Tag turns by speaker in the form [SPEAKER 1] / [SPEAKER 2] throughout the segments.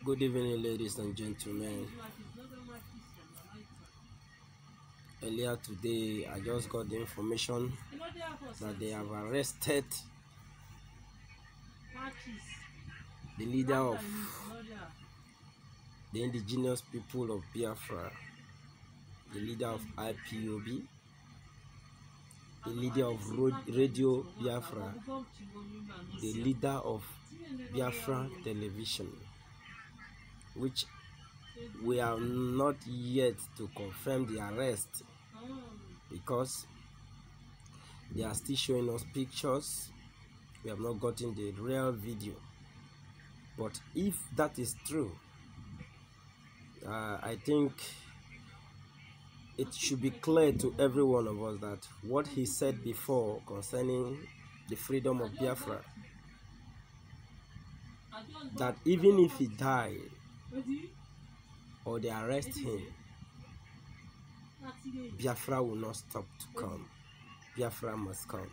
[SPEAKER 1] Good evening, ladies and gentlemen. Earlier today, I just got the information that they have arrested the leader of the indigenous people of Biafra, the leader of IPOB, the leader of Radio Biafra, the leader of Biafra Television, which we are not yet to confirm the arrest because they are still showing us pictures. We have not gotten the real video. But if that is true, I think it should be clear to every one of us that what he said before concerning the freedom of Biafra, that even if he died or they arrest him, Biafra will not stop to come. Biafra must come.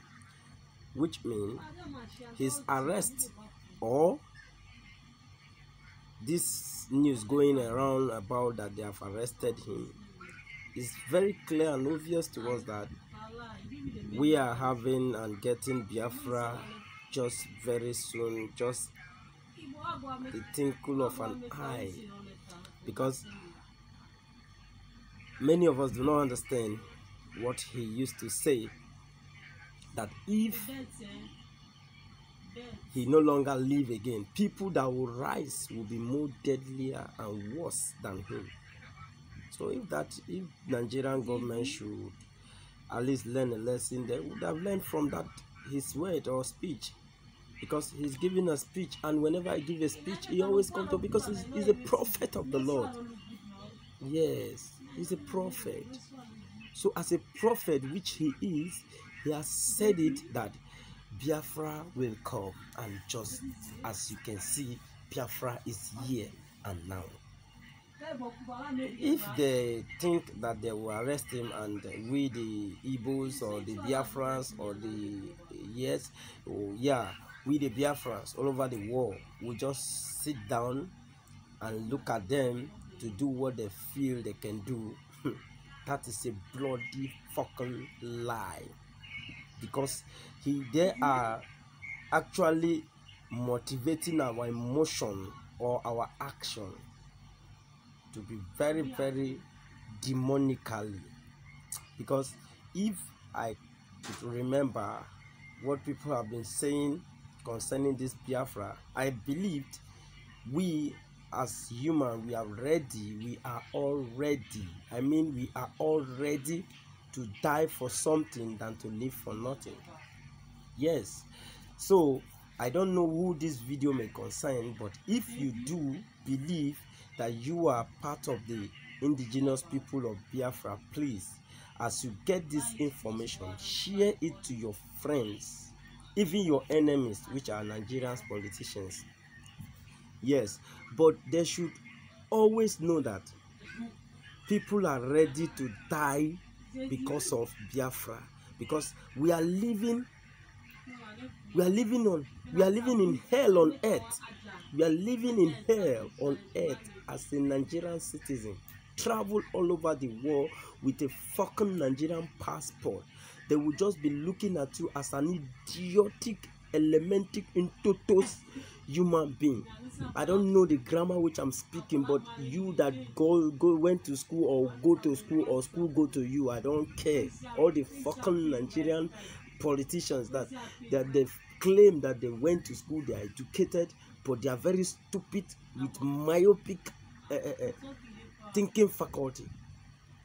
[SPEAKER 1] Which means his arrest or this news going around about that they have arrested him is very clear and obvious to us that we are having and getting Biafra just very soon, just the twinkle of an eye, because many of us do not understand what he used to say, that if he no longer live again, people that will rise will be more deadlier and worse than him. So if Nigerian government should at least learn a lesson, they would have learned from that his word or speech, because he's giving a speech, and whenever I give a speech, he always comes to, because he's a prophet of the Lord. Yes, he's a prophet. So as a prophet, which he is, he has said it that Biafra will come, and just as you can see, Biafra is here and now. If they think that they will arrest him and we the Igbos or the Biafrans or we the Biafrans all over the world will just sit down and look at them to do what they feel they can do, that is a bloody fucking lie, because they are actually motivating our emotion or our action to be very, very demonically. Because if I could remember what people have been saying concerning this Biafra, I believed we as human, we are ready. We are all ready. I mean, we are all ready to die for something than to live for nothing. Yes. So I don't know who this video may concern, but if you do believe that you are part of the indigenous people of Biafra, please, as you get this information, share it to your friends, even your enemies, which are Nigerian politicians. Yes, but they should always know that people are ready to die because of Biafra, because we are living in hell on earth. We are living in hell on earth as a Nigerian citizen. Travel all over the world with a fucking Nigerian passport. They will just be looking at you as an idiotic, elemental, intotos human being. I don't know the grammar which I'm speaking, but you that went to school or go to school or school go to you, I don't care. All the fucking Nigerian politicians that they claim that they went to school, they are educated, but they are very stupid with myopic thinking faculty.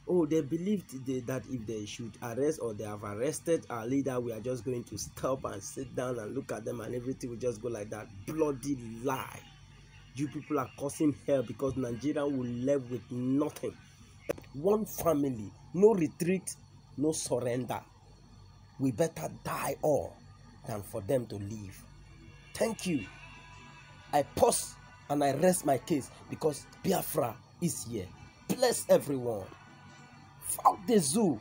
[SPEAKER 1] Oh, they believed that if they should arrest or they have arrested our leader, we are just going to stop and sit down and look at them and everything will just go like that. Bloody lie. You people are causing hell because Nigeria will live with nothing. One family, no retreat, no surrender. We better die all than for them to live. Thank you. I pause and I rest my case because Biafra is here. Bless everyone. Fuck the zoo.